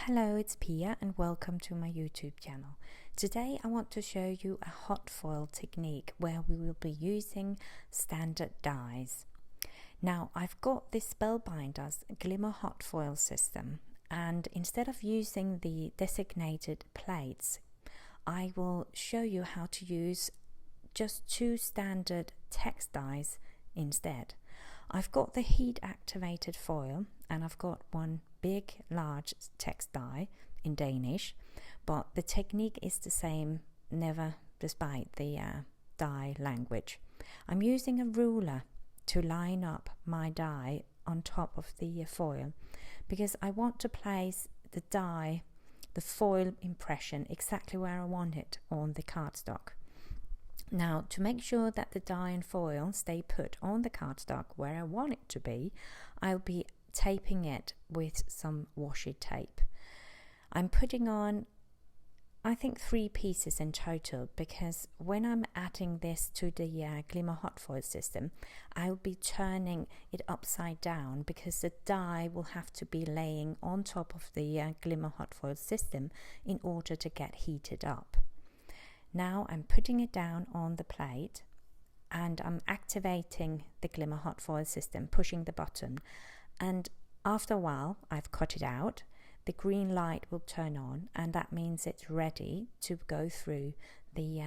Hello, it's Pia and welcome to my YouTube channel. Today I want to show you a hot foil technique where we will be using standard dies. Now I've got this Spellbinders Glimmer Hot Foil system, and instead of using the designated plates, I will show you how to use just two standard text dies instead. I've got the heat activated foil and I've got one big large text die in Danish, but the technique is the same never despite the die language. I'm using a ruler to line up my die on top of the foil because I want to place the die, the foil impression exactly where I want it on the cardstock. Now, to make sure that the die and foil stay put on the cardstock where I want it to be, I'll be taping it with some washi tape. I'm putting on, I think, 3 pieces in total, because when I'm adding this to the Glimmer Hot Foil system, I'll be turning it upside down because the die will have to be laying on top of the Glimmer Hot Foil system in order to get heated up. Now I'm putting it down on the plate and I'm activating the Glimmer Hot Foil system, pushing the button, and after a while I've cut it out. The green light will turn on and that means it's ready to go through the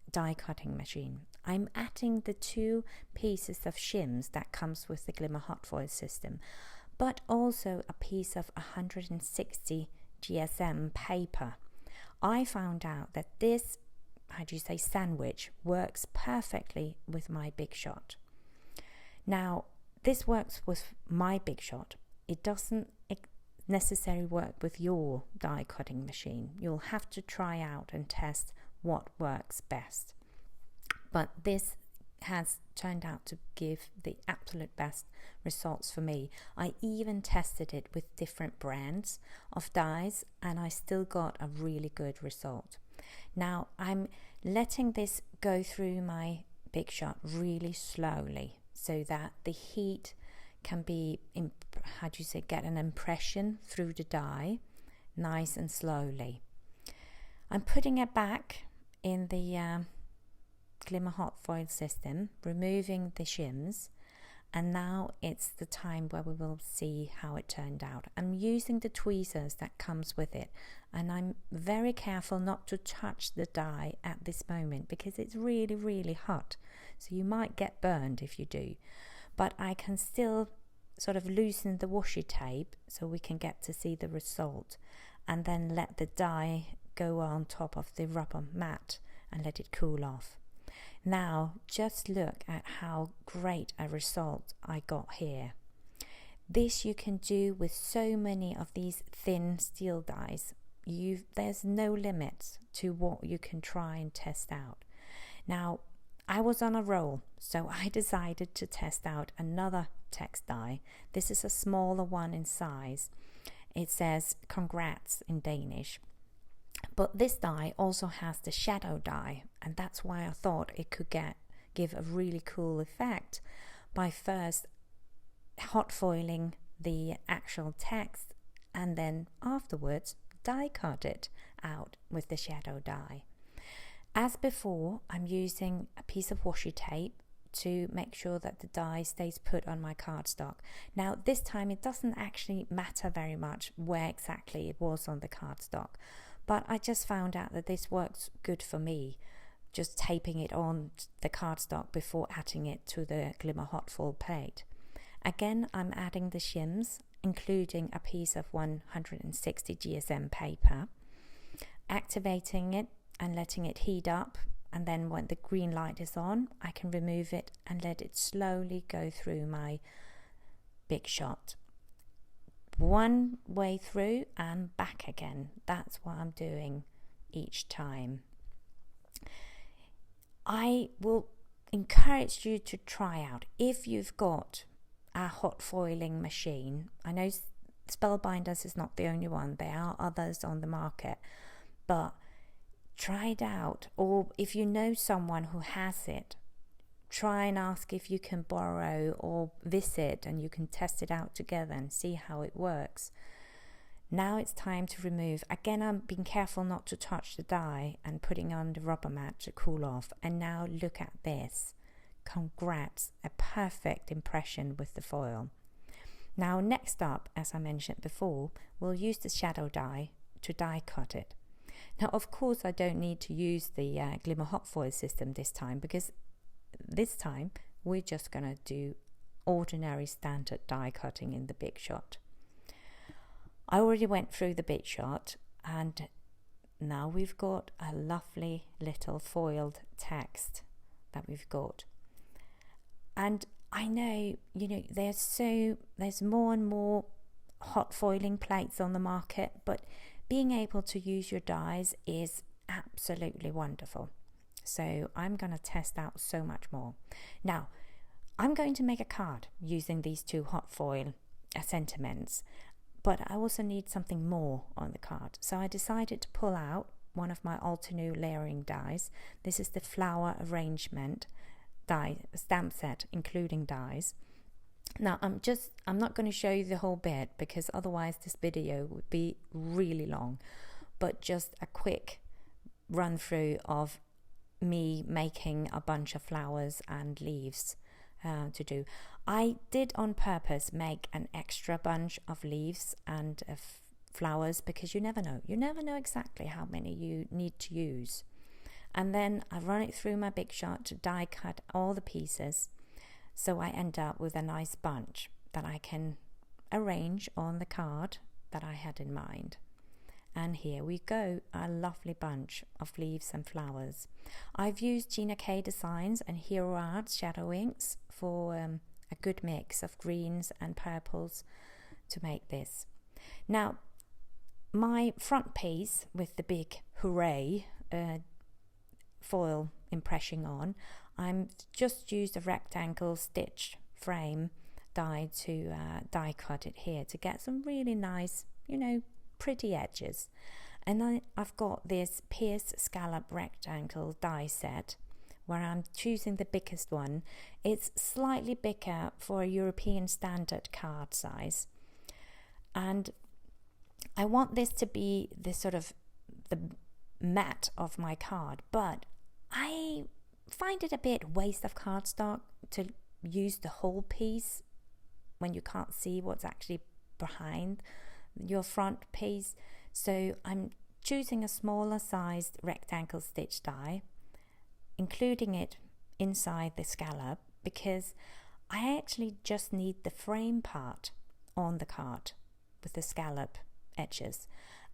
die cutting machine. I'm adding the 2 pieces of shims that comes with the Glimmer Hot Foil system, but also a piece of 160 GSM paper. I found out that this, sandwich works perfectly with my Big Shot. Now, this works with my Big Shot. It doesn't necessarily work with your die cutting machine. You'll have to try out and test what works best. But this has turned out to give the absolute best results for me. I even tested it with different brands of dies and I still got a really good result. Now I'm letting this go through my Big Shot really slowly so that the heat can be, get an impression through the die nice and slowly. I'm putting it back in the Glimmer Hot Foil system, removing the shims, and now it's the time where we will see how it turned out. I'm using the tweezers that comes with it, and I'm very careful not to touch the die at this moment because it's really hot, so you might get burned if you do. But I can still sort of loosen the washi tape so we can get to see the result, and then let the die go on top of the rubber mat and let it cool off. Now just look at how great a result I got here. This you can do with so many of these thin steel dies. There's no limit to what you can try and test out. Now I was on a roll, so I decided to test out another text die. This is a smaller one in size. It says congrats in Danish. But this die also has the shadow die, and that's why I thought it could give a really cool effect by first hot foiling the actual text and then afterwards die cut it out with the shadow die. As before, I'm using a piece of washi tape to make sure that the die stays put on my cardstock. Now this time it doesn't actually matter very much where exactly it was on the cardstock, but I just found out that this works good for me, just taping it on the cardstock before adding it to the Glimmer Hot Foil plate. Again, I'm adding the shims, including a piece of 160 GSM paper, activating it and letting it heat up, and then when the green light is on, I can remove it and let it slowly go through my Big Shot. One way through and back again. That's what I'm doing each time. I will encourage you to try out if you've got a hot foiling machine. I know Spellbinders is not the only one. There are others on the market, but try it out. Or if you know someone who has it, try and ask if you can borrow or visit and you can test it out together and see how it works. Now it's time to remove. Again, I'm being careful not to touch the die and putting on the rubber mat to cool off. And now look at this. Congrats, a perfect impression with the foil. Now next up, as I mentioned before, we'll use the shadow die to die cut it. Now of course I don't need to use the Glimmer Hot Foil system this time, because this time we're just gonna do ordinary standard die cutting in the Big Shot. I already went through the Big Shot, and now we've got a lovely little foiled text that we've got. And I know, there's more and more hot foiling plates on the market, but being able to use your dies is absolutely wonderful. So I'm going to test out so much more. Now, I'm going to make a card using these two hot foil sentiments, but I also need something more on the card. So I decided to pull out one of my Altenew layering dies. This is the flower arrangement die stamp set, including dies. Now I'm not going to show you the whole bit, because otherwise this video would be really long, but just a quick run through of me making a bunch of flowers and leaves to do. I did on purpose make an extra bunch of leaves and flowers, because you never know exactly how many you need to use. And then I run it through my Big Shot to die cut all the pieces, so I end up with a nice bunch that I can arrange on the card that I had in mind. And here we go, a lovely bunch of leaves and flowers. I've used Gina K Designs and Hero Arts Shadow Inks for a good mix of greens and purples to make this. Now, my front piece with the big hooray foil impression on, I'm just used a rectangle stitch frame die to die cut it here to get some really nice, pretty edges. And then I've got this pierced scallop rectangle die set where I'm choosing the biggest one. It's slightly bigger for a European standard card size, and I want this to be the sort of the mat of my card, but I find it a bit waste of cardstock to use the whole piece when you can't see what's actually behind your front piece. So I'm choosing a smaller sized rectangle stitch die, including it inside the scallop, because I actually just need the frame part on the card with the scallop edges.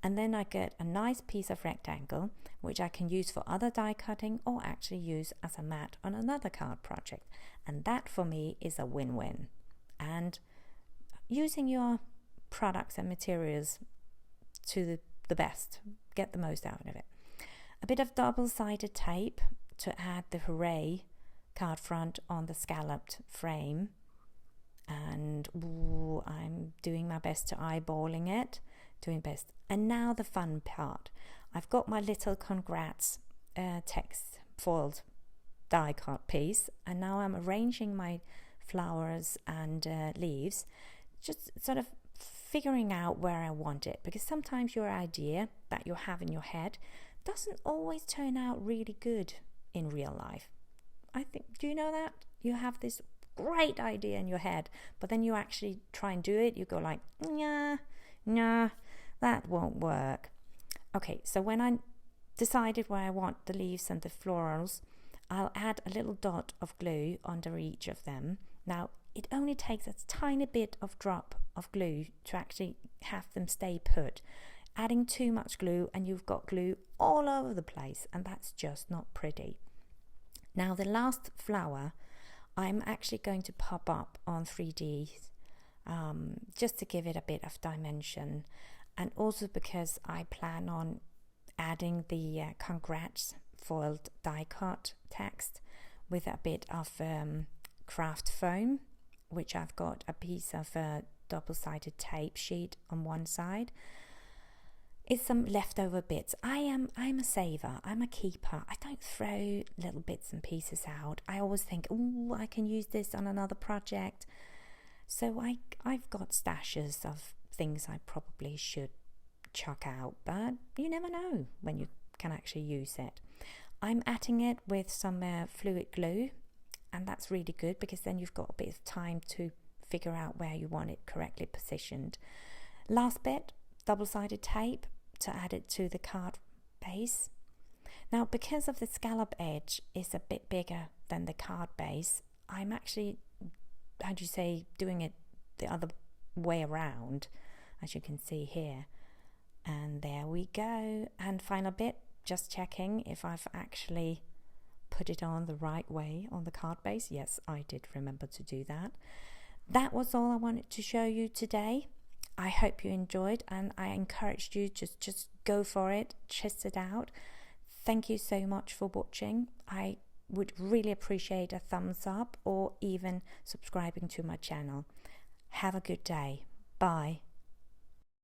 And then I get a nice piece of rectangle, which I can use for other die cutting or actually use as a mat on another card project. And that for me is a win-win. And using your products and materials to the best, get the most out of it. A bit of double-sided tape to add the hooray card front on the scalloped frame. And I'm doing my best to eyeballing it, doing best. And now the fun part. I've got my little congrats text foiled die cut piece, and now I'm arranging my flowers and leaves, just sort of figuring out where I want it, because sometimes your idea that you have in your head doesn't always turn out really good in real life. Do you know that? You have this great idea in your head, but then you actually try and do it, you go like, nah, that won't work. Okay, so when I decided where I want the leaves and the florals, I'll add a little dot of glue under each of them. Now, it only takes a tiny bit of drop of glue to actually have them stay put. Adding too much glue and you've got glue all over the place, and that's just not pretty. Now, the last flower I'm actually going to pop up on 3D just to give it a bit of dimension, and also because I plan on adding the congrats foiled die cut text with a bit of craft foam, which I've got a piece of double-sided tape sheet on one side. It's some leftover bits. I'm a saver. I'm a keeper. I don't throw little bits and pieces out. I always think, oh, I can use this on another project. So I've got stashes of things I probably should chuck out, but you never know when you can actually use it. I'm adding it with some fluid glue, and that's really good because then you've got a bit of time to figure out where you want it correctly positioned. Last bit, double-sided tape to add it to the card base. Now, because of the scallop edge is a bit bigger than the card base, I'm actually, doing it the other way around, as you can see here. And there we go. And final bit, just checking if I've actually put it on the right way on the card base. Yes, I did remember to do that. That was all I wanted to show you today. I hope you enjoyed, and I encouraged you to just go for it, test it out. Thank you so much for watching. I would really appreciate a thumbs up or even subscribing to my channel. Have a good day. Bye.